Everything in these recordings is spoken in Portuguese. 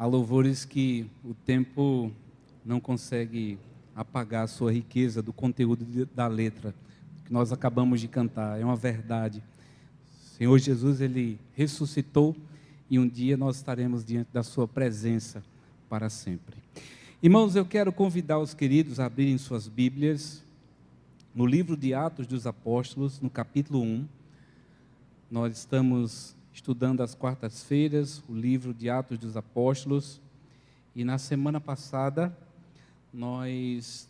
Há louvores que o tempo não consegue apagar a sua riqueza do conteúdo da letra que nós acabamos de cantar. É uma verdade. O Senhor Jesus, Ele ressuscitou e um dia nós estaremos diante da sua presença para sempre. Irmãos, eu quero convidar os queridos a abrirem suas Bíblias no livro de Atos dos Apóstolos, no capítulo 1. Nós estamos estudando às quartas-feiras o livro de Atos dos Apóstolos, e na semana passada nós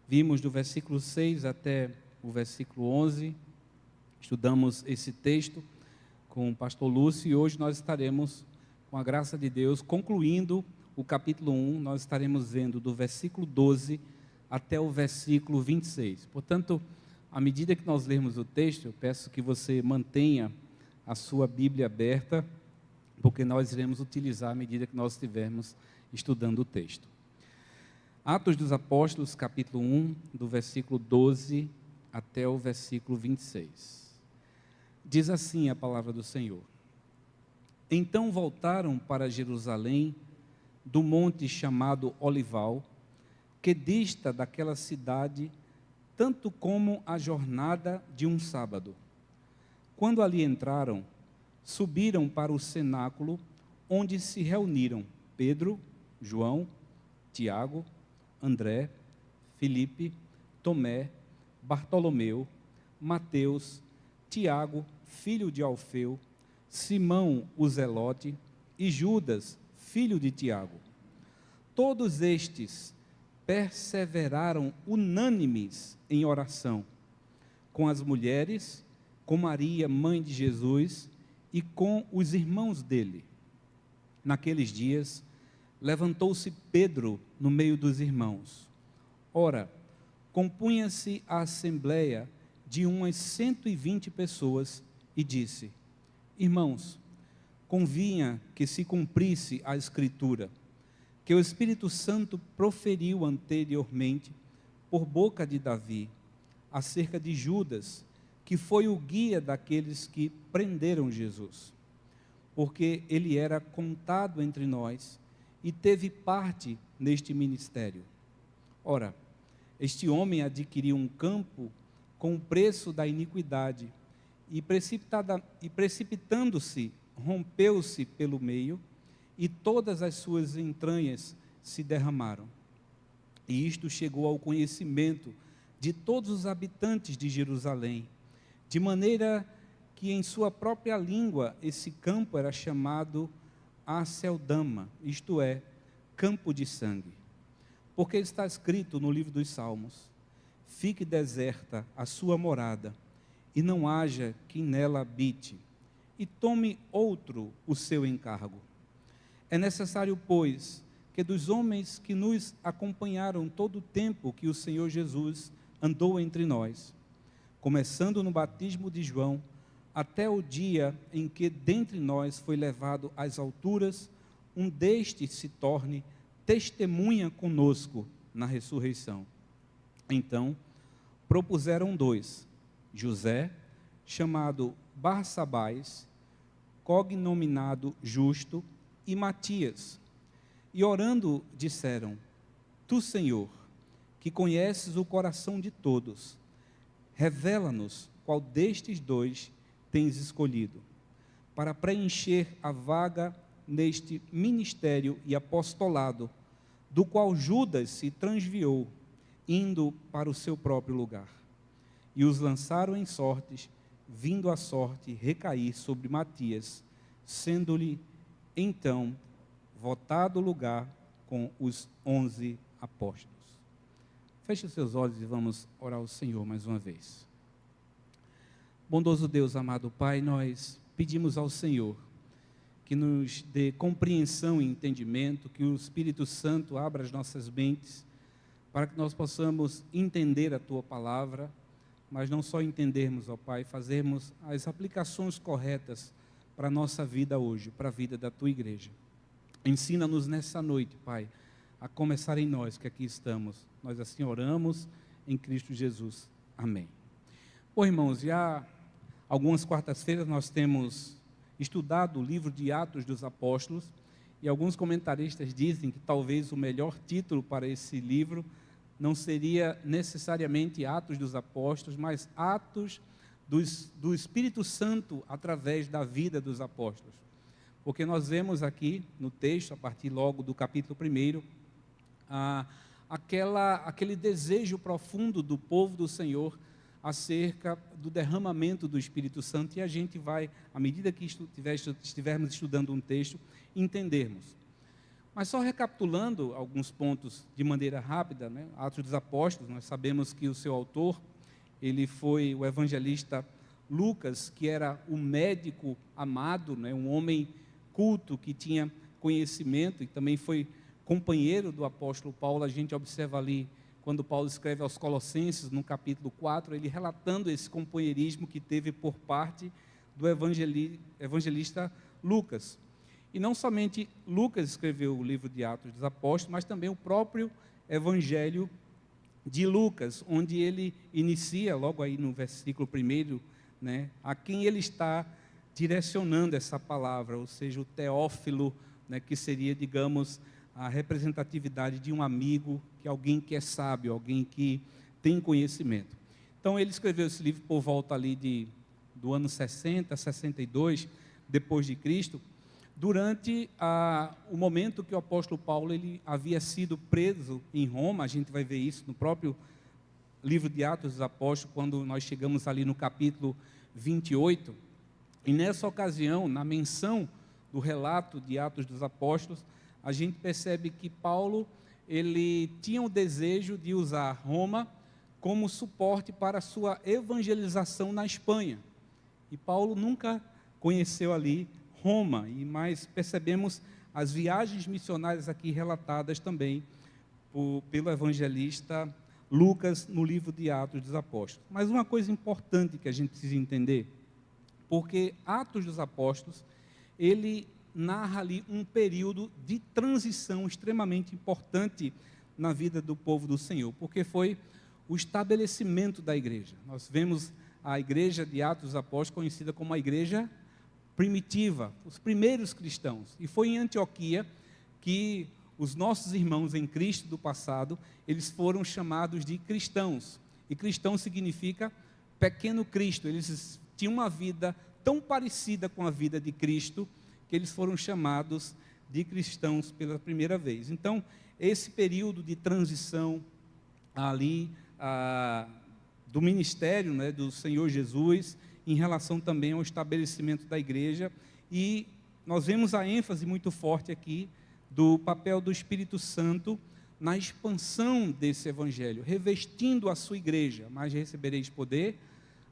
vimos do versículo 6 até o versículo 11, estudamos esse texto com o pastor Lúcio, e hoje nós estaremos, com a graça de Deus, concluindo o capítulo 1, nós estaremos vendo do versículo 12 até o versículo 26. Portanto, à medida que nós lermos o texto, eu peço que você mantenha a sua Bíblia aberta, porque nós iremos utilizar à medida que nós estivermos estudando o texto. Atos dos Apóstolos, capítulo 1, do versículo 12 até o versículo 26. Diz assim a palavra do Senhor: Então voltaram para Jerusalém, do monte chamado Olival, que dista daquela cidade, tanto como a jornada de um sábado. Quando ali entraram, subiram para o cenáculo, onde se reuniram Pedro, João, Tiago, André, Filipe, Tomé, Bartolomeu, Mateus, Tiago, filho de Alfeu, Simão o Zelote e Judas, filho de Tiago. Todos estes perseveraram unânimes em oração, com as mulheres, com Maria, mãe de Jesus, e com os irmãos dele. Naqueles dias, levantou-se Pedro no meio dos irmãos. Ora, compunha-se a assembleia de umas 120 pessoas, e disse: Irmãos, convinha que se cumprisse a Escritura, que o Espírito Santo proferiu anteriormente, por boca de Davi, acerca de Judas, que foi o guia daqueles que prenderam Jesus, porque ele era contado entre nós e teve parte neste ministério. Ora, este homem adquiriu um campo com o preço da iniquidade, e precipitando-se, rompeu-se pelo meio, e todas as suas entranhas se derramaram. E isto chegou ao conhecimento de todos os habitantes de Jerusalém, de maneira que em sua própria língua esse campo era chamado Aceldama, isto é, campo de sangue. Porque está escrito no livro dos Salmos: Fique deserta a sua morada, e não haja quem nela habite, e tome outro o seu encargo. É necessário, pois, que dos homens que nos acompanharam todo o tempo que o Senhor Jesus andou entre nós, começando no batismo de João, até o dia em que dentre nós foi levado às alturas, um destes se torne testemunha conosco na ressurreição. Então, propuseram dois, José, chamado Barsabás, cognominado Justo, e Matias, e orando disseram: Tu, Senhor, que conheces o coração de todos, revela-nos qual destes dois tens escolhido, para preencher a vaga neste ministério e apostolado, do qual Judas se transviou, indo para o seu próprio lugar. E os lançaram em sortes, vindo a sorte recair sobre Matias, sendo-lhe então votado o lugar com os 11 apóstolos. Feche os seus olhos e vamos orar ao Senhor mais uma vez. Bondoso Deus, amado Pai, nós pedimos ao Senhor que nos dê compreensão e entendimento, que o Espírito Santo abra as nossas mentes, para que nós possamos entender a Tua palavra, mas não só entendermos, ó Pai, fazermos as aplicações corretas para a nossa vida hoje, para a vida da Tua igreja. Ensina-nos nessa noite, Pai, a começar em nós que aqui estamos. Nós assim oramos em Cristo Jesus. Amém. Bom, irmãos, já algumas quartas-feiras nós temos estudado o livro de Atos dos Apóstolos, E alguns comentaristas dizem que talvez o melhor título para esse livro não seria necessariamente Atos dos Apóstolos, mas Atos do Espírito Santo através da vida dos apóstolos. Porque nós vemos aqui no texto, a partir logo do capítulo 1, aquele desejo profundo do povo do Senhor acerca do derramamento do Espírito Santo, e a gente vai, à medida que estivermos estudando um texto, entendermos. Mas só recapitulando alguns pontos de maneira rápida, né? Atos dos Apóstolos, nós sabemos que o seu autor, ele foi o evangelista Lucas, que era um médico amado, né? Um homem culto que tinha conhecimento e também foi companheiro do apóstolo Paulo. A gente observa ali, quando Paulo escreve aos Colossenses, no capítulo 4, ele relatando esse companheirismo que teve por parte do evangelista Lucas. E não somente Lucas escreveu o livro de Atos dos Apóstolos, mas também o próprio Evangelho de Lucas, onde ele inicia, logo aí no versículo 1, né, a quem ele está direcionando essa palavra, ou seja, o Teófilo, né, que seria, digamos, a representatividade de um amigo, que alguém que é sábio, alguém que tem conhecimento. Então, ele escreveu esse livro por volta ali do ano 60, 62, depois de Cristo, durante o momento que o apóstolo Paulo ele havia sido preso em Roma. A gente vai ver isso no próprio livro de Atos dos Apóstolos, quando nós chegamos ali no capítulo 28, e nessa ocasião, na menção do relato de Atos dos Apóstolos, a gente percebe que Paulo, ele tinha o desejo de usar Roma como suporte para a sua evangelização na Espanha, e Paulo nunca conheceu ali Roma, mas percebemos as viagens missionárias aqui relatadas também pelo evangelista Lucas no livro de Atos dos Apóstolos. Mas uma coisa importante que a gente precisa entender, porque Atos dos Apóstolos, ele narra ali um período de transição extremamente importante na vida do povo do Senhor, porque foi o estabelecimento da igreja. Nós vemos a igreja de Atos dos Apóstolos conhecida como a igreja primitiva, os primeiros cristãos, e foi em Antioquia que os nossos irmãos em Cristo do passado, eles foram chamados de cristãos, e cristão significa pequeno Cristo. Eles tinham uma vida tão parecida com a vida de Cristo, que eles foram chamados de cristãos pela primeira vez. Então, esse período de transição ali, do ministério, né, do Senhor Jesus, em relação também ao estabelecimento da igreja, e nós vemos a ênfase muito forte aqui do papel do Espírito Santo na expansão desse evangelho, revestindo a sua igreja. Mas recebereis poder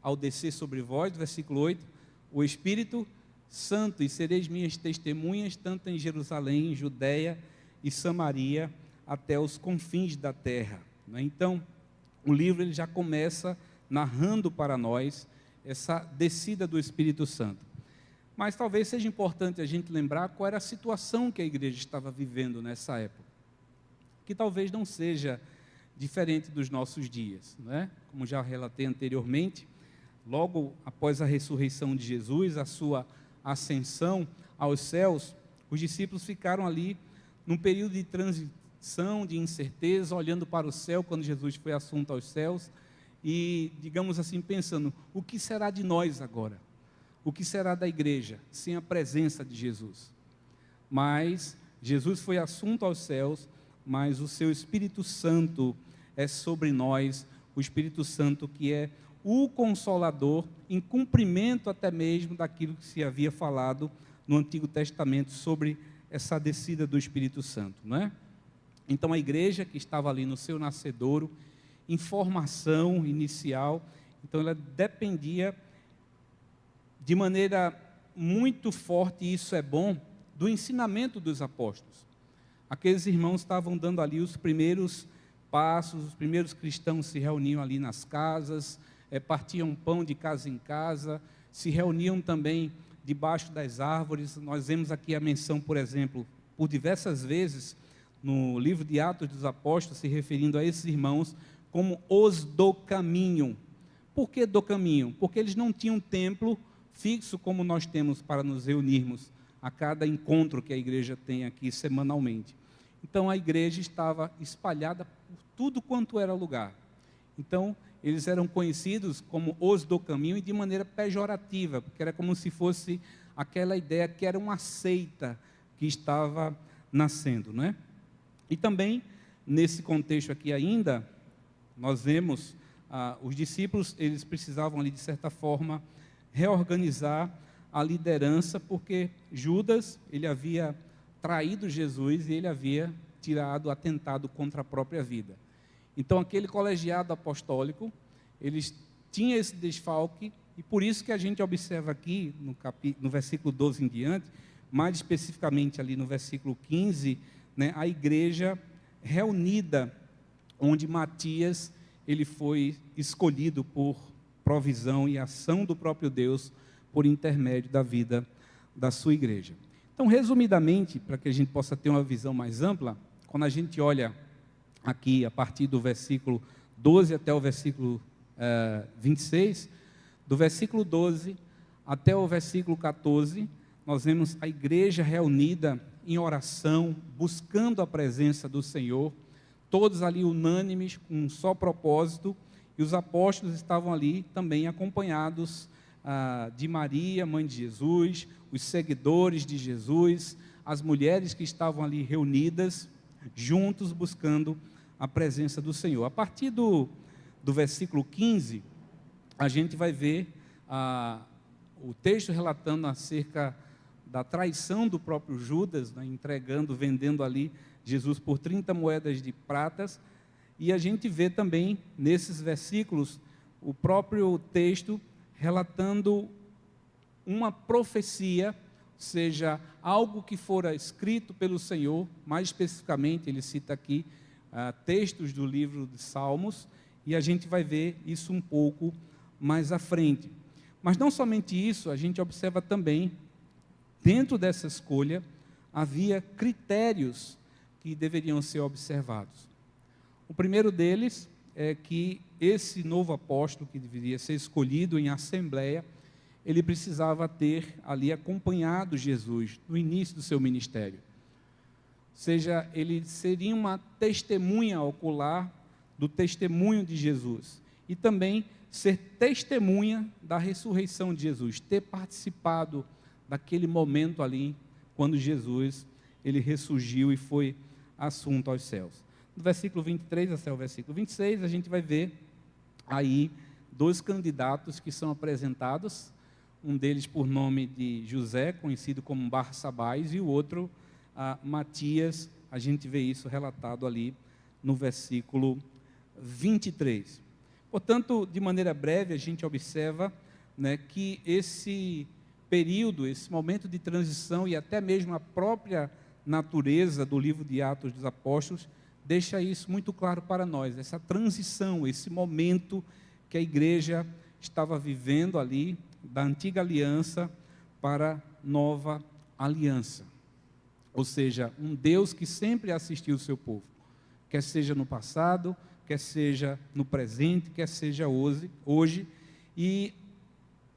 ao descer sobre vós, versículo 8, o Espírito Santo, e sereis minhas testemunhas, tanto em Jerusalém, Judeia e Samaria, até os confins da terra. Então, o livro ele já começa narrando para nós essa descida do Espírito Santo. Mas talvez seja importante a gente lembrar qual era a situação que a igreja estava vivendo nessa época, que talvez não seja diferente dos nossos dias, né? Como já relatei anteriormente, logo após a ressurreição de Jesus, a sua ascensão aos céus, os discípulos ficaram ali num período de transição, de incerteza, olhando para o céu quando Jesus foi assunto aos céus, e, digamos assim, pensando, o que será de nós agora? O que será da igreja sem a presença de Jesus? Mas Jesus foi assunto aos céus, mas o seu Espírito Santo é sobre nós, o Espírito Santo que é o Consolador, em cumprimento até mesmo daquilo que se havia falado no Antigo Testamento sobre essa descida do Espírito Santo, não é? Então a igreja que estava ali no seu nascedouro, em formação inicial, então ela dependia de maneira muito forte, e isso é bom, do ensinamento dos apóstolos. Aqueles irmãos estavam dando ali os primeiros passos, os primeiros cristãos se reuniam ali nas casas, partiam pão de casa em casa, se reuniam também debaixo das árvores. Nós vemos aqui a menção, por exemplo, por diversas vezes, no livro de Atos dos Apóstolos, se referindo a esses irmãos como os do caminho. Por que do caminho? Porque eles não tinham um templo fixo como nós temos para nos reunirmos a cada encontro que a igreja tem aqui semanalmente. Então a igreja estava espalhada por tudo quanto era lugar. Então eles eram conhecidos como os do caminho e de maneira pejorativa, porque era como se fosse aquela ideia que era uma seita que estava nascendo, não é? E também, nesse contexto aqui ainda, nós vemos, os discípulos, eles precisavam ali, de certa forma, reorganizar a liderança, porque Judas, ele havia traído Jesus e ele havia atentado contra a própria vida. Então, aquele colegiado apostólico, eles tinham esse desfalque, e por isso que a gente observa aqui, no versículo 12 em diante, mais especificamente ali no versículo 15, né, a igreja reunida, onde Matias, ele foi escolhido por provisão e ação do próprio Deus, por intermédio da vida da sua igreja. Então, resumidamente, para que a gente possa ter uma visão mais ampla, quando a gente olha aqui, a partir do versículo 12 até o versículo 26, do versículo 12 até o versículo 14, nós vemos a igreja reunida em oração, buscando a presença do Senhor, todos ali unânimes, com um só propósito, e os apóstolos estavam ali também acompanhados de Maria, mãe de Jesus, os seguidores de Jesus, as mulheres que estavam ali reunidas, juntos, buscando a presença do Senhor. A partir do versículo 15, a gente vai ver o texto relatando acerca da traição do próprio Judas, né, vendendo ali Jesus por 30 moedas de pratas, e a gente vê também, nesses versículos, o próprio texto relatando uma profecia, ou seja, algo que fora escrito pelo Senhor, mais especificamente, ele cita aqui textos do livro de Salmos, e a gente vai ver isso um pouco mais à frente. Mas não somente isso, a gente observa também, dentro dessa escolha, havia critérios que deveriam ser observados. O primeiro deles é que esse novo apóstolo, que deveria ser escolhido em assembleia, ele precisava ter ali acompanhado Jesus no início do seu ministério. Ou seja, ele seria uma testemunha ocular do testemunho de Jesus. E também ser testemunha da ressurreição de Jesus, ter participado daquele momento ali, quando Jesus, ele ressurgiu e foi assunto aos céus. Do versículo 23 até o versículo 26, a gente vai ver aí dois candidatos que são apresentados, um deles por nome de José, conhecido como Barsabás, e o outro, Matias. A gente vê isso relatado ali no versículo 23. Portanto, de maneira breve, a gente observa, né, que esse período, esse momento de transição e até mesmo a própria natureza do livro de Atos dos Apóstolos deixa isso muito claro para nós, essa transição, esse momento que a igreja estava vivendo ali, da antiga aliança para a nova aliança. Ou seja, um Deus que sempre assistiu o seu povo, quer seja no passado, quer seja no presente, quer seja hoje, e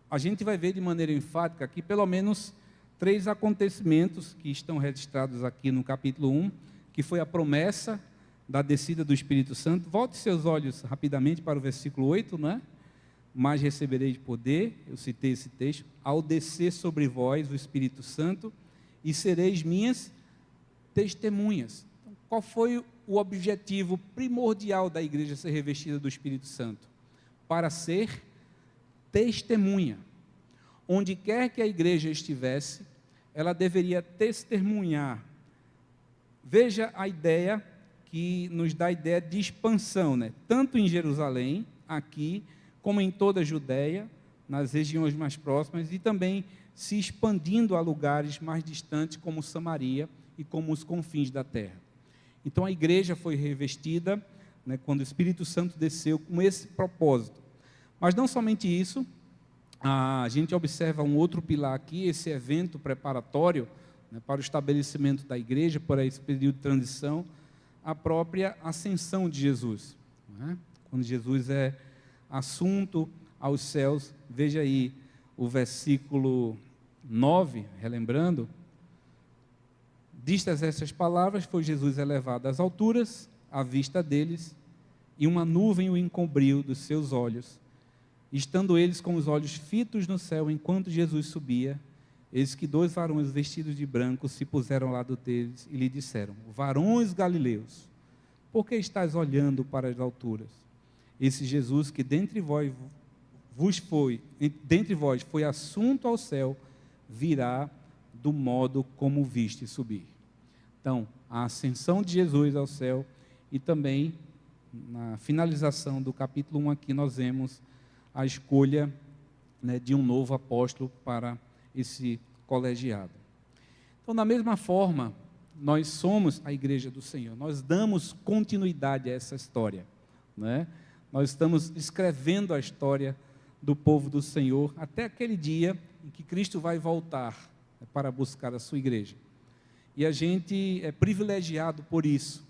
a gente vai ver de maneira enfática aqui pelo menos 3 acontecimentos que estão registrados aqui no capítulo 1, que foi a promessa da descida do Espírito Santo. Volte seus olhos rapidamente para o versículo 8, não é? Mas recebereis poder, eu citei esse texto, ao descer sobre vós o Espírito Santo, e sereis minhas testemunhas. Então, qual foi o objetivo primordial da igreja ser revestida do Espírito Santo? Para ser testemunha. Onde quer que a igreja estivesse, ela deveria testemunhar. Veja a ideia que nos dá a ideia de expansão, né? Tanto em Jerusalém, aqui, como em toda a Judéia, nas regiões mais próximas, e também se expandindo a lugares mais distantes, como Samaria e como os confins da terra. Então a igreja foi revestida, né, quando o Espírito Santo desceu, com esse propósito. Mas não somente isso, a gente observa um outro pilar aqui, esse evento preparatório, né, para o estabelecimento da igreja, para esse período de transição, a própria ascensão de Jesus, né? Quando Jesus é assunto aos céus. Veja aí o versículo 9, relembrando, Ditas essas palavras, foi Jesus elevado às alturas, à vista deles, e uma nuvem o encobriu dos seus olhos. Estando eles com os olhos fitos no céu, enquanto Jesus subia, eis que 2 varões vestidos de branco se puseram ao lado deles e lhe disseram: varões galileus, por que estáis olhando para as alturas? Esse Jesus que dentre vós foi assunto ao céu, virá do modo como viste subir. Então, a ascensão de Jesus ao céu, e também, na finalização do capítulo 1 aqui, nós vemos a escolha, né, de um novo apóstolo para esse colegiado. Então, da mesma forma, nós somos a igreja do Senhor, nós damos continuidade a essa história, né? Nós estamos escrevendo a história do povo do Senhor até aquele dia em que Cristo vai voltar para buscar a sua igreja. E a gente é privilegiado por isso,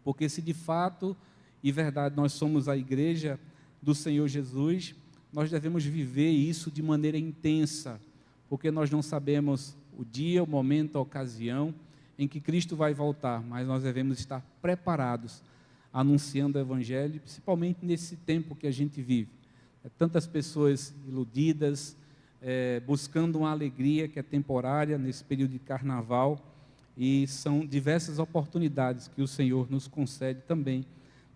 porque se de fato e verdade nós somos a igreja do Senhor Jesus, nós devemos viver isso de maneira intensa, porque nós não sabemos o dia, o momento, a ocasião em que Cristo vai voltar, mas nós devemos estar preparados, anunciando o Evangelho, principalmente nesse tempo que a gente vive. Tantas pessoas iludidas, buscando uma alegria que é temporária nesse período de carnaval, e são diversas oportunidades que o Senhor nos concede também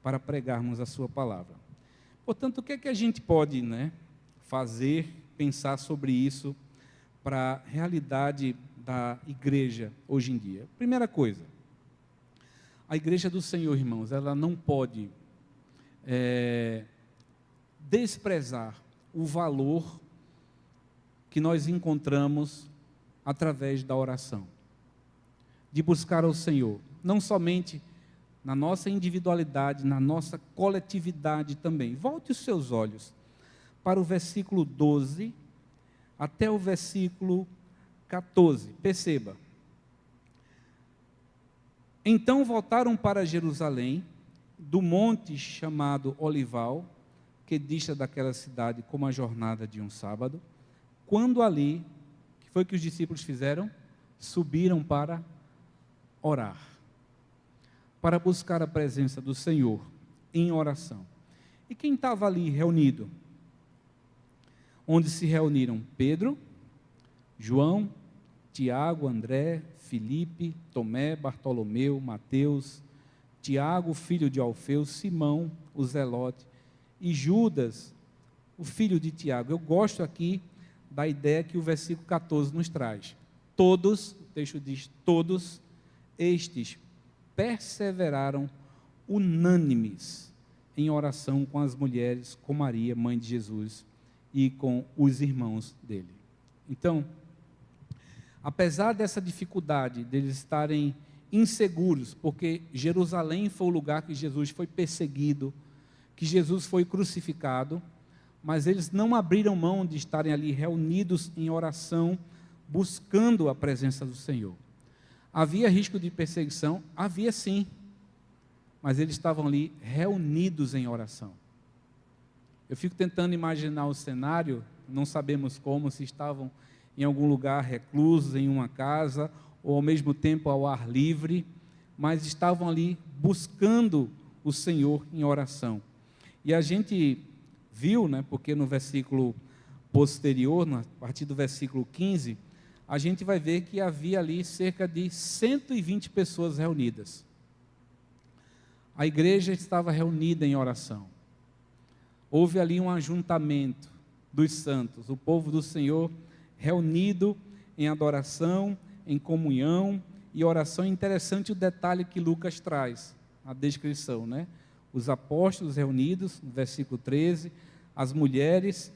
para pregarmos a sua palavra. Portanto, o que é que a gente pode, né, fazer, pensar sobre isso para a realidade da igreja hoje em dia? Primeira coisa, a igreja do Senhor, irmãos, ela não pode desprezar o valor que nós encontramos através da oração, de buscar ao Senhor, não somente na nossa individualidade, na nossa coletividade também. Volte os seus olhos para o versículo 12 até o versículo 14, perceba. Então voltaram para Jerusalém, do monte chamado Olival, que dista daquela cidade como a jornada de um sábado, quando ali, que foi que os discípulos fizeram? Subiram para orar, para buscar a presença do Senhor em oração. E quem estava ali reunido? Onde se reuniram Pedro, João, Tiago, André, Filipe, Tomé, Bartolomeu, Mateus, Tiago, filho de Alfeu, Simão, o Zelote, e Judas, o filho de Tiago. Eu gosto aqui da ideia que o versículo 14 nos traz. Todos, o texto diz, todos estes perseveraram unânimes em oração com as mulheres, com Maria, mãe de Jesus, e com os irmãos dele. Então, apesar dessa dificuldade deles estarem inseguros, porque Jerusalém foi o lugar que Jesus foi perseguido, que Jesus foi crucificado, mas eles não abriram mão de estarem ali reunidos em oração, buscando a presença do Senhor. Havia risco de perseguição? Havia sim, mas eles estavam ali reunidos em oração. Eu fico tentando imaginar o cenário, não sabemos como, se estavam em algum lugar reclusos, em uma casa, ou ao mesmo tempo ao ar livre, mas estavam ali buscando o Senhor em oração. E a gente viu, né, porque no versículo posterior, a partir do versículo 15, a gente vai ver que havia ali cerca de 120 pessoas reunidas. A igreja estava reunida em oração. Houve ali um ajuntamento dos santos, o povo do Senhor reunido em adoração, em comunhão e oração. Interessante o detalhe que Lucas traz, a descrição, né? Os apóstolos reunidos, no versículo 13, as mulheres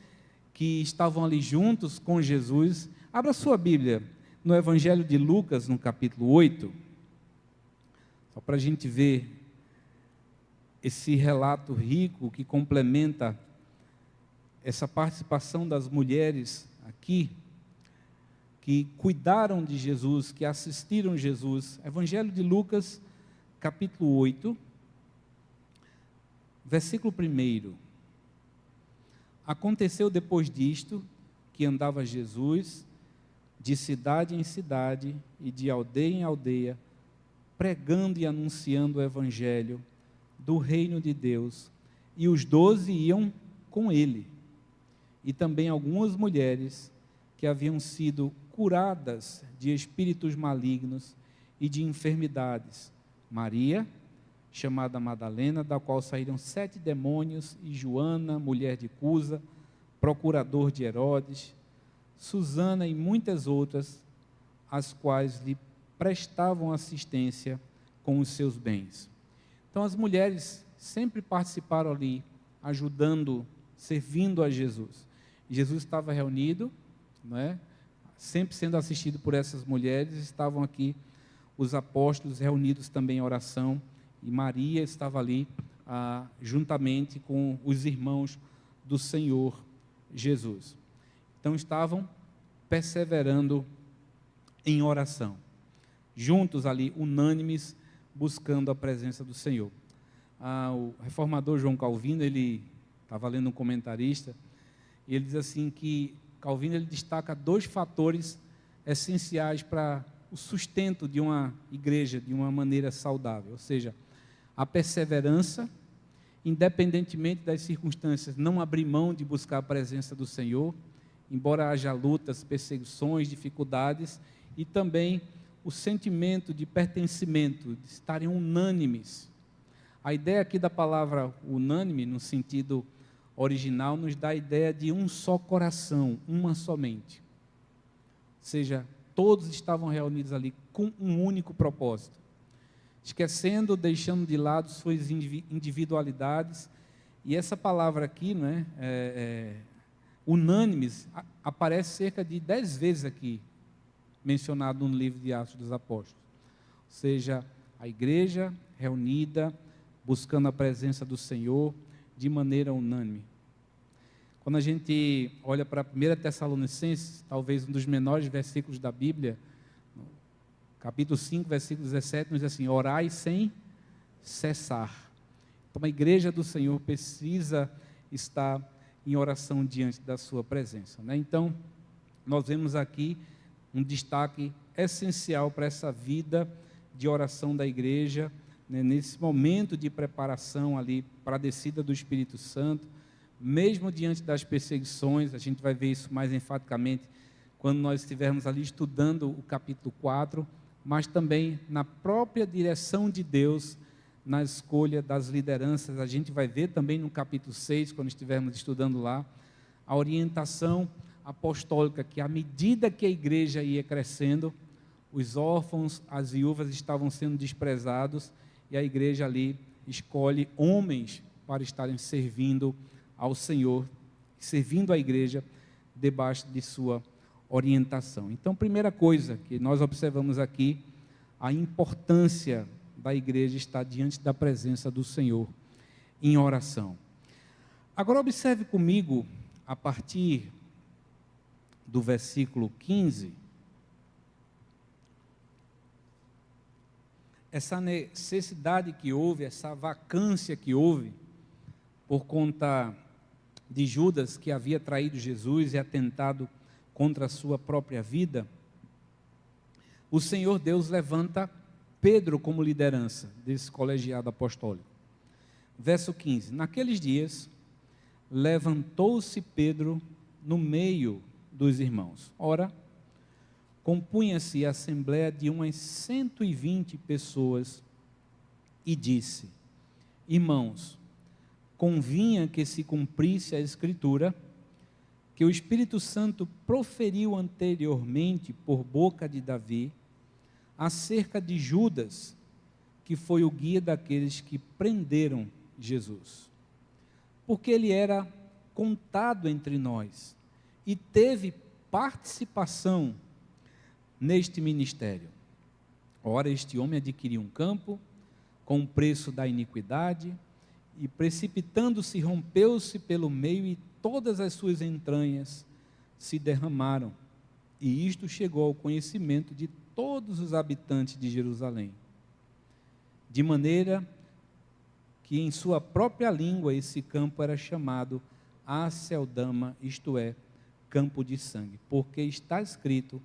que estavam ali juntos com Jesus. Abra sua Bíblia no Evangelho de Lucas, no capítulo 8, só para a gente ver esse relato rico que complementa essa participação das mulheres aqui, que cuidaram de Jesus, que assistiram Jesus. Evangelho de Lucas, capítulo 8, versículo 1. Aconteceu depois disto, que andava Jesus de cidade em cidade e de aldeia em aldeia, pregando e anunciando o evangelho do reino de Deus. E os 12 iam com ele. E também algumas mulheres que haviam sido curadas de espíritos malignos e de enfermidades. Maria, chamada Madalena, da qual saíram 7 demônios, e Joana, mulher de Cusa, procurador de Herodes, Susana e muitas outras, as quais lhe prestavam assistência com os seus bens. Então as mulheres sempre participaram ali, ajudando, servindo a Jesus. Jesus estava reunido, não é? Sempre sendo assistido por essas mulheres. Estavam aqui os apóstolos reunidos também em oração, e Maria estava ali juntamente com os irmãos do Senhor Jesus. Então estavam perseverando em oração, juntos ali, unânimes, buscando a presença do Senhor. O reformador João Calvino, ele estava lendo um comentarista, e ele diz assim que Calvino ele destaca 2 fatores essenciais para o sustento de uma igreja de uma maneira saudável, ou seja, a perseverança, independentemente das circunstâncias, não abrir mão de buscar a presença do Senhor, embora haja lutas, perseguições, dificuldades, e também o sentimento de pertencimento, de estarem unânimes. A ideia aqui da palavra unânime, no sentido original, nos dá a ideia de um só coração, uma só mente. Ou seja, todos estavam reunidos ali com um único propósito, esquecendo, deixando de lado suas individualidades. E essa palavra aqui, não é, unânimes, aparece cerca de 10 vezes aqui, mencionado no livro de Atos dos Apóstolos. Ou seja, a igreja reunida, buscando a presença do Senhor de maneira unânime. Quando a gente olha para 1 Tessalonicenses, talvez um dos menores versículos da Bíblia, capítulo 5, versículo 17, nos diz assim: orai sem cessar. Então a igreja do Senhor precisa estar em oração diante da sua presença, né? Então, nós vemos aqui um destaque essencial para essa vida de oração da igreja, né, nesse momento de preparação ali para a descida do Espírito Santo, mesmo diante das perseguições. A gente vai ver isso mais enfaticamente quando nós estivermos ali estudando o capítulo 4, mas também na própria direção de Deus, na escolha das lideranças. A gente vai ver também no capítulo 6, quando estivermos estudando lá, a orientação apostólica, que à medida que a igreja ia crescendo, os órfãos, as viúvas estavam sendo desprezados, e a igreja ali escolhe homens para estarem servindo ao Senhor, servindo a igreja debaixo de sua orientação. Então, primeira coisa que nós observamos aqui, a importância da igreja estar diante da presença do Senhor em oração. Agora observe comigo, a partir do versículo 15, essa necessidade que houve, essa vacância que houve, por conta de Judas, que havia traído Jesus e atentado contra a sua própria vida. O Senhor Deus levanta Pedro como liderança desse colegiado apostólico. Verso 15: naqueles dias, levantou-se Pedro no meio dos irmãos. Ora, compunha-se a assembleia de umas 120 pessoas, e disse: irmãos, convinha que se cumprisse a Escritura, que o Espírito Santo proferiu anteriormente por boca de Davi, acerca de Judas, que foi o guia daqueles que prenderam Jesus. Porque ele era contado entre nós, e teve participação neste ministério. Ora, este homem adquiriu um campo com o preço da iniquidade, e precipitando-se, rompeu-se pelo meio, e todas as suas entranhas se derramaram. E isto chegou ao conhecimento de todos os habitantes de Jerusalém. De maneira que em sua própria língua esse campo era chamado Aceldama, isto é, campo de sangue, porque está escrito: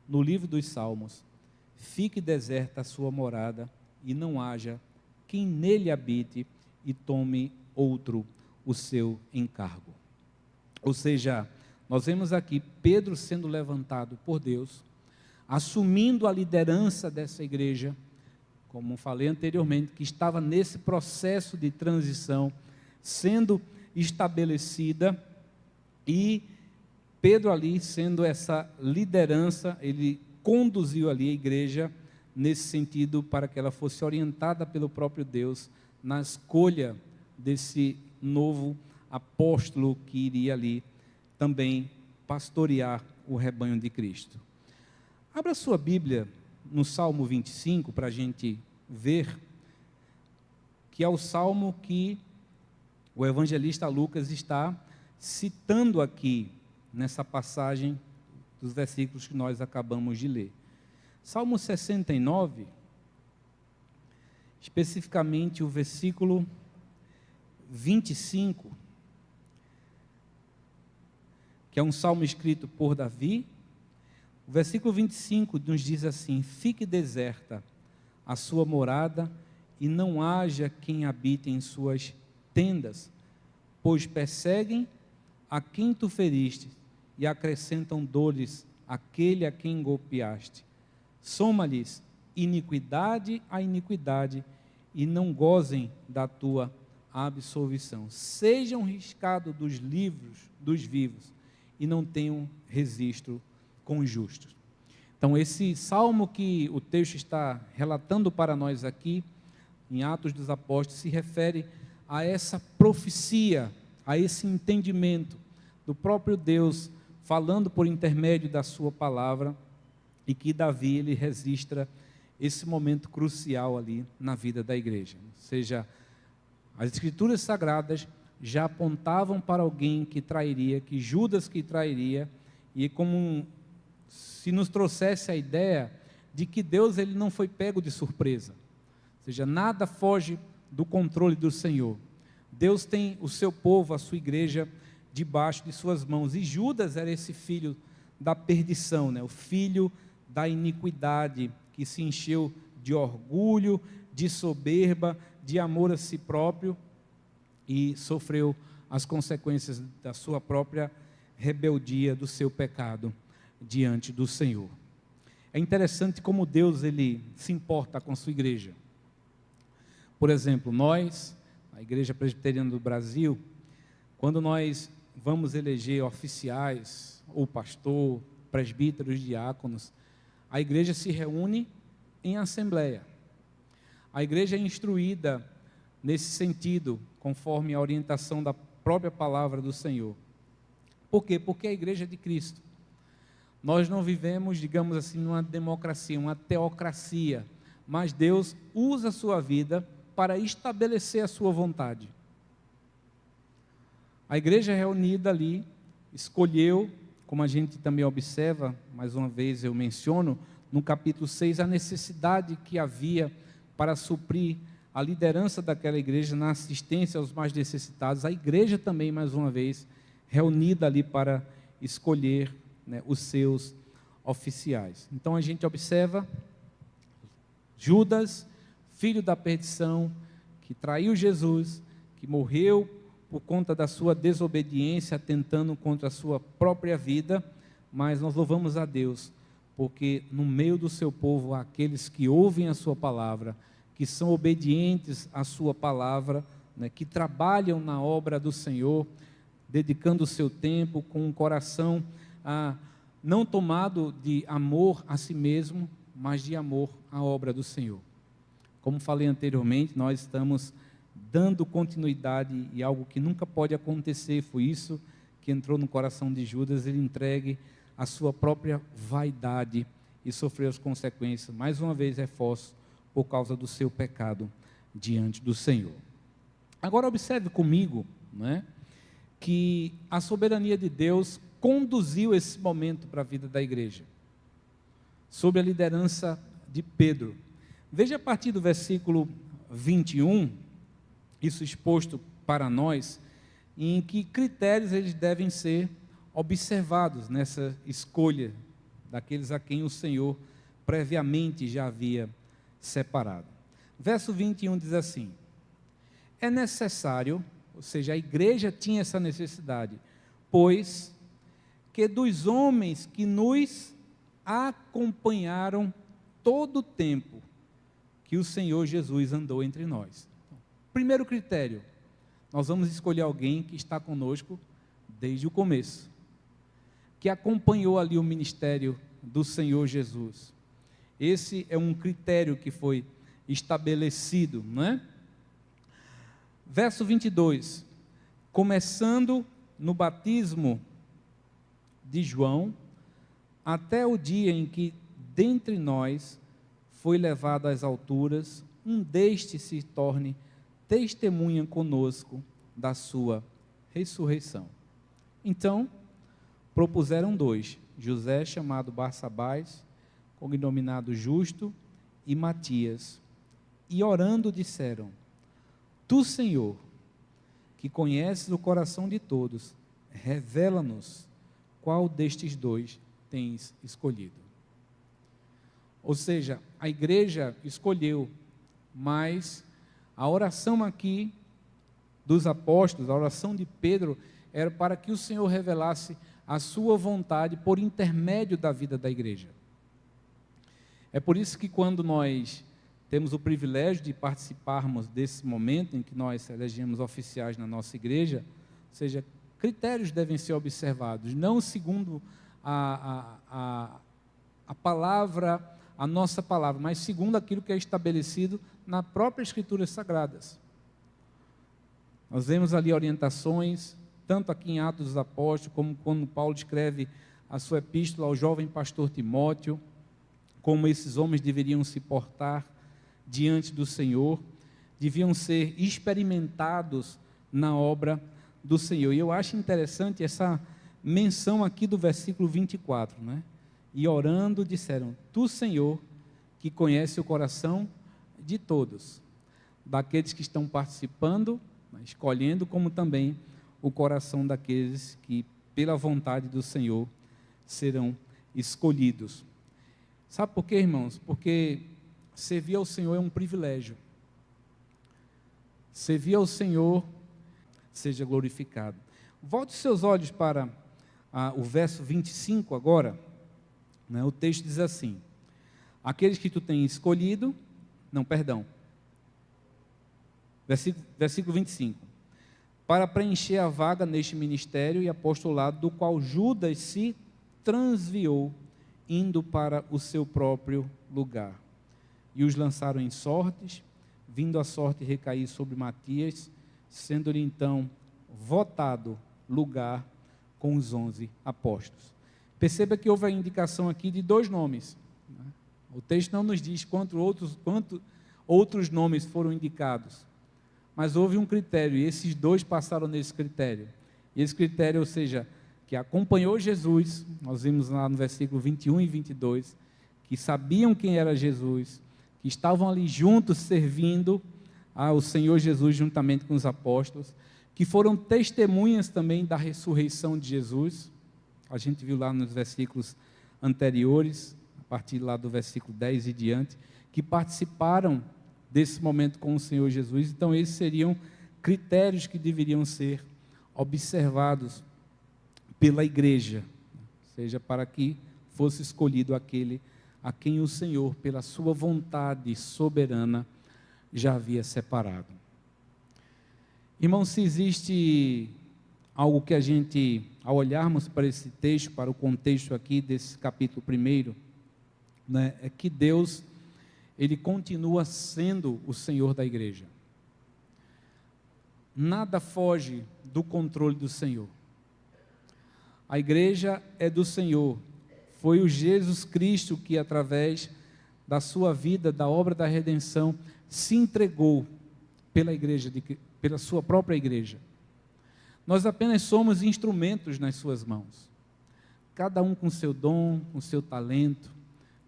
no livro dos Salmos: fique deserta a sua morada, e não haja quem nele habite, e tome outro o seu encargo. Ou seja, nós vemos aqui Pedro sendo levantado por Deus, assumindo a liderança dessa igreja, como falei anteriormente, que estava nesse processo de transição, sendo estabelecida, e Pedro ali, sendo essa liderança, ele conduziu ali a igreja nesse sentido, para que ela fosse orientada pelo próprio Deus na escolha desse novo apóstolo que iria ali também pastorear o rebanho de Cristo. Abra sua Bíblia no Salmo 25, para a gente ver, que é o salmo que o evangelista Lucas está citando aqui, nessa passagem dos versículos que nós acabamos de ler. Salmo 69, especificamente o versículo 25, que é um salmo escrito por Davi. O versículo 25 nos diz assim: fique deserta a sua morada, e não haja quem habite em suas tendas, pois perseguem a quem tu feriste, e acrescentam dores àquele a quem golpeaste. Soma-lhes iniquidade a iniquidade, e não gozem da tua absolvição. Sejam riscados dos livros dos vivos, e não tenham registro com os justos. Então, esse salmo que o texto está relatando para nós aqui, em Atos dos Apóstolos, se refere a essa profecia, a esse entendimento do próprio Deus, falando por intermédio da sua palavra, e que Davi, ele registra esse momento crucial ali na vida da igreja. Ou seja, as escrituras sagradas já apontavam para alguém que trairia, que Judas que trairia, e como se nos trouxesse a ideia de que Deus, ele não foi pego de surpresa. Ou seja, nada foge do controle do Senhor. Deus tem o seu povo, a sua igreja, debaixo de suas mãos, e Judas era esse filho da perdição, né? O filho da iniquidade, que se encheu de orgulho, de soberba, de amor a si próprio, e sofreu as consequências da sua própria rebeldia, do seu pecado diante do Senhor. É interessante como Deus, ele se importa com a sua igreja. Por exemplo, nós, a Igreja Presbiteriana do Brasil, quando nós vamos eleger oficiais, ou pastor, presbíteros, diáconos, a igreja se reúne em assembleia. A igreja é instruída nesse sentido, conforme a orientação da própria palavra do Senhor. Por quê? Porque é a igreja de Cristo. Nós não vivemos, digamos assim, numa democracia, uma teocracia, mas Deus usa a sua vida para estabelecer a sua vontade. A igreja reunida ali escolheu, como a gente também observa, mais uma vez eu menciono, no capítulo 6, a necessidade que havia para suprir a liderança daquela igreja na assistência aos mais necessitados. A igreja também, mais uma vez, reunida ali para escolher, né, os seus oficiais. Então a gente observa Judas, filho da perdição, que traiu Jesus, que morreu por conta da sua desobediência, atentando contra a sua própria vida, mas nós louvamos a Deus, porque no meio do seu povo há aqueles que ouvem a sua palavra, que são obedientes à sua palavra, né, que trabalham na obra do Senhor, dedicando o seu tempo com um coração não tomado de amor a si mesmo, mas de amor à obra do Senhor. Como falei anteriormente, nós estamos dando continuidade, e algo que nunca pode acontecer, foi isso que entrou no coração de Judas, ele entregue a sua própria vaidade e sofreu as consequências, mais uma vez reforço, por causa do seu pecado diante do Senhor. Agora observe comigo, né, que a soberania de Deus conduziu esse momento para a vida da igreja, sob a liderança de Pedro. Veja a partir do versículo 21, isso exposto para nós, em que critérios eles devem ser observados nessa escolha daqueles a quem o Senhor previamente já havia separado. Verso 21 diz assim: é necessário, ou seja, a igreja tinha essa necessidade, pois que dos homens que nos acompanharam todo o tempo que o Senhor Jesus andou entre nós. Primeiro critério, nós vamos escolher alguém que está conosco desde o começo, que acompanhou ali o ministério do Senhor Jesus. Esse é um critério que foi estabelecido, não é? Verso 22, começando no batismo de João, até o dia em que dentre nós foi levado às alturas, um destes se torne testemunha conosco da sua ressurreição. Então, propuseram dois, José, chamado Barsabás, cognominado Justo, e Matias, e orando disseram: Tu, Senhor, que conheces o coração de todos, revela-nos qual destes dois tens escolhido. Ou seja, a igreja escolheu, mas a oração aqui dos apóstolos, a oração de Pedro, era para que o Senhor revelasse a sua vontade por intermédio da vida da igreja. É por isso que quando nós temos o privilégio de participarmos desse momento em que nós elegemos oficiais na nossa igreja, ou seja, critérios devem ser observados, não segundo a palavra, a nossa palavra, mas segundo aquilo que é estabelecido na própria Escrituras Sagradas. Nós vemos ali orientações, tanto aqui em Atos dos Apóstolos, como quando Paulo escreve a sua epístola ao jovem pastor Timóteo, como esses homens deveriam se portar diante do Senhor, deviam ser experimentados na obra do Senhor. E eu acho interessante essa menção aqui do versículo 24, né? E orando disseram: Tu, Senhor, que conhece o coração de todos, daqueles que estão participando, escolhendo, como também o coração daqueles que, pela vontade do Senhor, serão escolhidos. Sabe por quê, irmãos? Porque servir ao Senhor é um privilégio. Servir ao Senhor seja glorificado. Volte seus olhos para o verso 25 agora, né? O texto diz assim: aqueles que tu tens escolhido, versículo 25, para preencher a vaga neste ministério e apostolado, do qual Judas se transviou, indo para o seu próprio lugar. E os lançaram em sortes, vindo a sorte recair sobre Matias, sendo-lhe então votado lugar com os 11 apóstolos. Perceba que houve a indicação aqui de dois nomes. O texto não nos diz quantos outros nomes foram indicados, mas houve um critério, e esses dois passaram nesse critério. E esse critério, ou seja, que acompanhou Jesus, nós vimos lá no versículo 21 e 22, que sabiam quem era Jesus, que estavam ali juntos servindo ao Senhor Jesus juntamente com os apóstolos, que foram testemunhas também da ressurreição de Jesus. A gente viu lá nos versículos anteriores, a partir lá do versículo 10 e diante, que participaram desse momento com o Senhor Jesus. Então esses seriam critérios que deveriam ser observados pela igreja, seja para que fosse escolhido aquele a quem o Senhor, pela sua vontade soberana, já havia separado. Irmãos, se existe algo que a gente, ao olharmos para esse texto, para o contexto aqui desse capítulo 1, né, é que Deus, Ele continua sendo o Senhor da igreja. Nada foge do controle do Senhor. A igreja é do Senhor. Foi o Jesus Cristo que, através da sua vida, da obra da redenção, se entregou pela igreja, pela sua própria igreja. Nós apenas somos instrumentos nas suas mãos. Cada um com seu dom, com seu talento,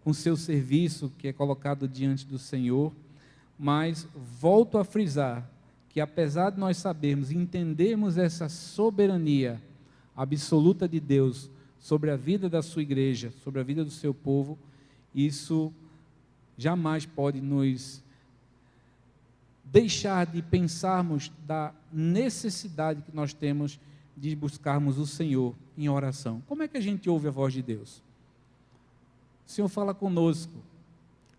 com seu serviço que é colocado diante do Senhor. Mas volto a frisar que, apesar de nós sabermos e entendermos essa soberania absoluta de Deus sobre a vida da sua igreja, sobre a vida do seu povo, isso jamais pode nos deixar de pensarmos da necessidade que nós temos de buscarmos o Senhor em oração. Como é que a gente ouve a voz de Deus? O Senhor fala conosco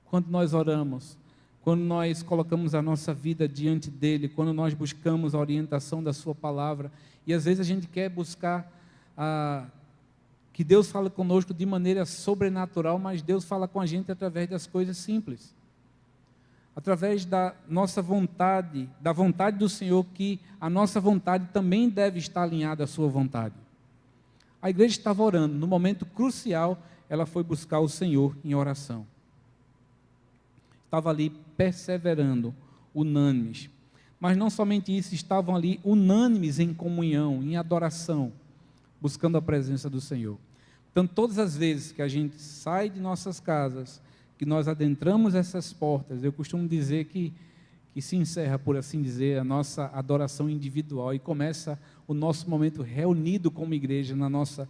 quando nós oramos, quando nós colocamos a nossa vida diante dEle, quando nós buscamos a orientação da sua palavra, e às vezes a gente quer buscar que Deus fale conosco de maneira sobrenatural, mas Deus fala com a gente através das coisas simples, através da nossa vontade, da vontade do Senhor, que a nossa vontade também deve estar alinhada à sua vontade. A igreja estava orando, no momento crucial, ela foi buscar o Senhor em oração. Estava ali perseverando, unânimes. Mas não somente isso, estavam ali unânimes em comunhão, em adoração, buscando a presença do Senhor. Então, todas as vezes que a gente sai de nossas casas, que nós adentramos essas portas, eu costumo dizer que se encerra, por assim dizer, a nossa adoração individual e começa o nosso momento reunido como igreja, na nossa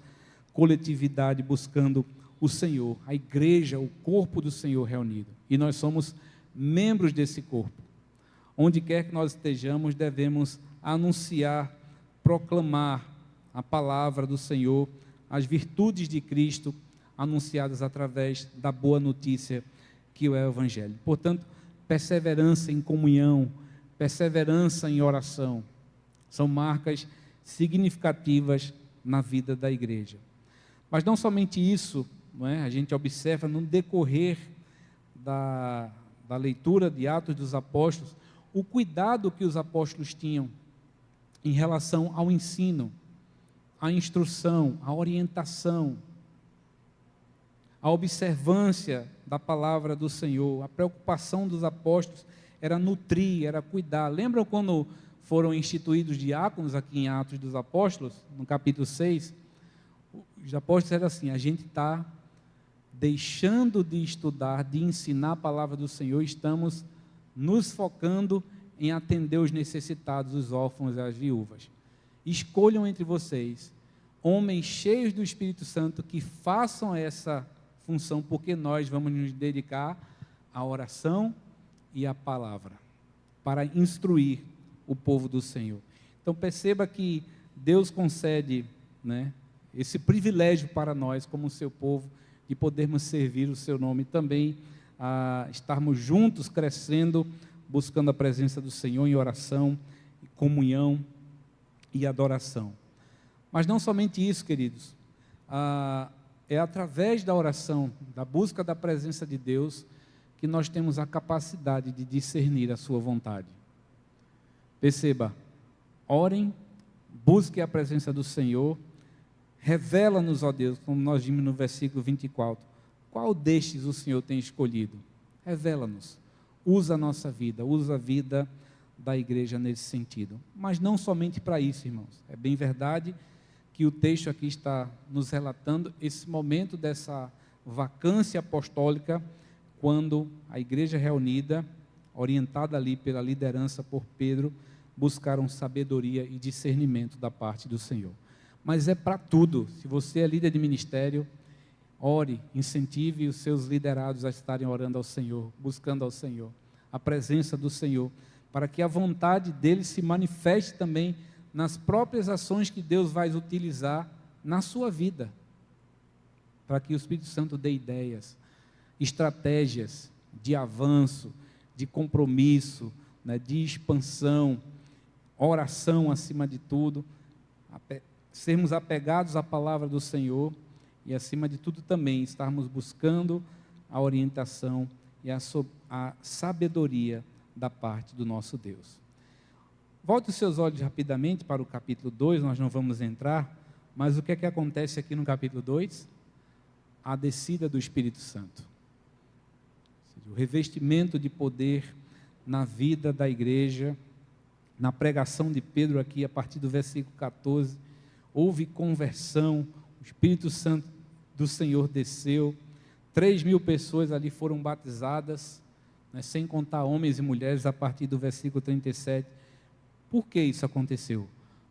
coletividade, buscando o Senhor, a igreja, o corpo do Senhor reunido. E nós somos membros desse corpo. Onde quer que nós estejamos, devemos anunciar, proclamar a palavra do Senhor, as virtudes de Cristo, anunciadas através da boa notícia que é o Evangelho. Portanto, perseverança em comunhão, perseverança em oração, são marcas significativas na vida da igreja. Mas não somente isso, não é? A gente observa no decorrer da leitura de Atos dos Apóstolos, o cuidado que os apóstolos tinham em relação ao ensino, à instrução, à orientação, a observância da palavra do Senhor. A preocupação dos apóstolos era nutrir, era cuidar. Lembram quando foram instituídos diáconos aqui em Atos dos Apóstolos, no capítulo 6? Os apóstolos eram assim: a gente está deixando de estudar, de ensinar a palavra do Senhor, estamos nos focando em atender os necessitados, os órfãos e as viúvas. Escolham entre vocês homens cheios do Espírito Santo que façam essa função, porque nós vamos nos dedicar à oração e à palavra, para instruir o povo do Senhor. Então perceba que Deus concede, né, esse privilégio para nós, como seu povo, de podermos servir o seu nome, também estarmos juntos, crescendo, buscando a presença do Senhor em oração, comunhão e adoração. Mas não somente isso, queridos, é através da oração, da busca da presença de Deus, que nós temos a capacidade de discernir a sua vontade. Perceba, orem, busquem a presença do Senhor, revela-nos, ó Deus, como nós vimos no versículo 24, qual destes o Senhor tem escolhido? Revela-nos, usa a nossa vida, usa a vida da igreja nesse sentido. Mas não somente para isso, irmãos, é bem verdade que o texto aqui está nos relatando esse momento dessa vacância apostólica, quando a igreja reunida, orientada ali pela liderança por Pedro, buscaram sabedoria e discernimento da parte do Senhor. Mas é para tudo. Se você é líder de ministério, ore, incentive os seus liderados a estarem orando ao Senhor, buscando ao Senhor, a presença do Senhor, para que a vontade dele se manifeste também nas próprias ações que Deus vai utilizar na sua vida, para que o Espírito Santo dê ideias, estratégias de avanço, de compromisso, né, de expansão, oração acima de tudo, sermos apegados à palavra do Senhor e acima de tudo também estarmos buscando a orientação e a sabedoria da parte do nosso Deus. Volte os seus olhos rapidamente para o capítulo 2, nós não vamos entrar, mas o que é que acontece aqui no capítulo 2? A descida do Espírito Santo. O revestimento de poder na vida da igreja, na pregação de Pedro aqui, a partir do versículo 14, houve conversão, o Espírito Santo do Senhor desceu, 3.000 pessoas ali foram batizadas, né, sem contar homens e mulheres, a partir do versículo 37, Por que isso aconteceu?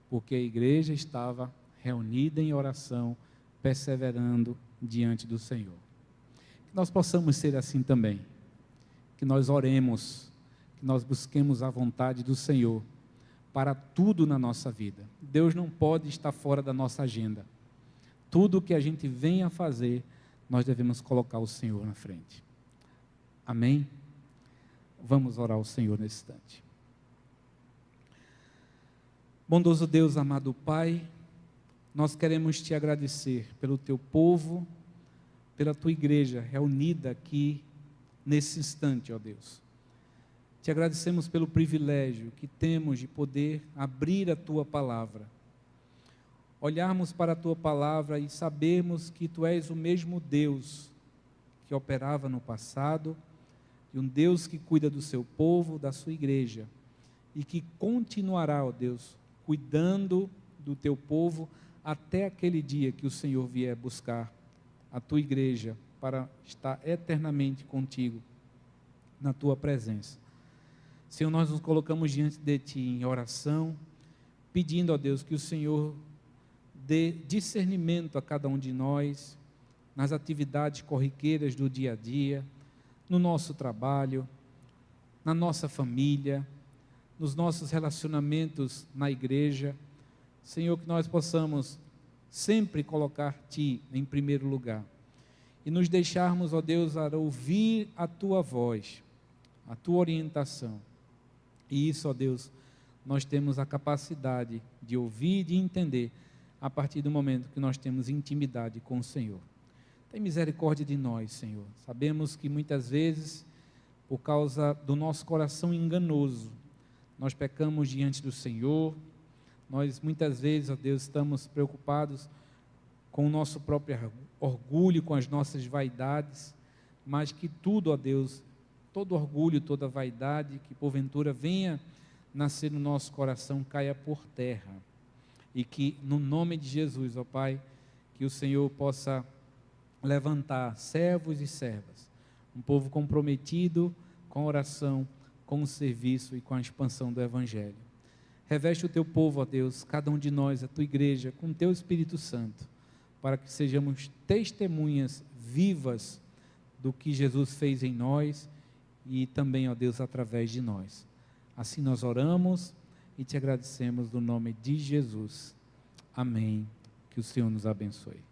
Porque a igreja estava reunida em oração, perseverando diante do Senhor. Que nós possamos ser assim também, que nós oremos, que nós busquemos a vontade do Senhor para tudo na nossa vida. Deus não pode estar fora da nossa agenda. Tudo que a gente venha fazer, nós devemos colocar o Senhor na frente. Amém? Vamos orar ao Senhor nesse instante. Bondoso Deus, amado Pai, nós queremos te agradecer pelo teu povo, pela tua igreja reunida aqui nesse instante, ó Deus. Te agradecemos pelo privilégio que temos de poder abrir a tua palavra, olharmos para a tua palavra e sabermos que tu és o mesmo Deus que operava no passado, e um Deus que cuida do seu povo, da sua igreja, e que continuará, ó Deus, cuidando do teu povo até aquele dia que o Senhor vier buscar a tua igreja para estar eternamente contigo na tua presença. Senhor, nós nos colocamos diante de ti em oração, pedindo, ó Deus, que o Senhor dê discernimento a cada um de nós nas atividades corriqueiras do dia a dia, no nosso trabalho, na nossa família, nos nossos relacionamentos na igreja. Senhor, que nós possamos sempre colocar-te em primeiro lugar e nos deixarmos, ó Deus, a ouvir a tua voz, a tua orientação. E isso, ó Deus, nós temos a capacidade de ouvir e de entender a partir do momento que nós temos intimidade com o Senhor. Tem misericórdia de nós, Senhor. Sabemos que muitas vezes, por causa do nosso coração enganoso, nós pecamos diante do Senhor. Nós muitas vezes, ó Deus, estamos preocupados com o nosso próprio orgulho, com as nossas vaidades, mas que tudo, ó Deus, todo orgulho, toda vaidade que porventura venha nascer no nosso coração, caia por terra, e que no nome de Jesus, ó Pai, que o Senhor possa levantar servos e servas, um povo comprometido com a oração, com o serviço e com a expansão do Evangelho. Reveste o teu povo, ó Deus, cada um de nós, a tua igreja, com o teu Espírito Santo, para que sejamos testemunhas vivas do que Jesus fez em nós e também, ó Deus, através de nós. Assim nós oramos e te agradecemos no nome de Jesus. Amém. Que o Senhor nos abençoe.